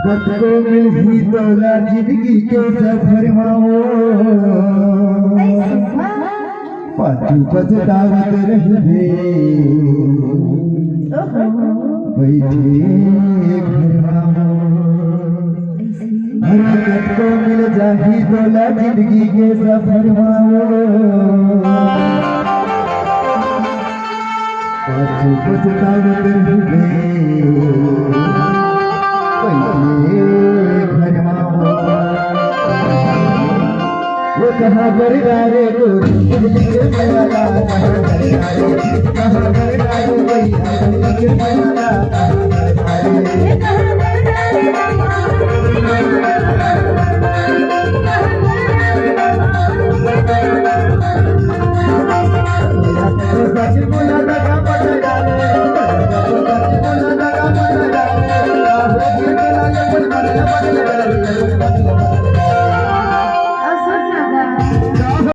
को मिली तोला जिंदगी के सफर माओ पाछू पछतावत रहबे बैठे घर माओ हरकत को मिल जाही तोला जिंदगी के सफर माओ पाछू पछतावत रहबे वो कहाँ पर डारे को कहाँ पर डारे वही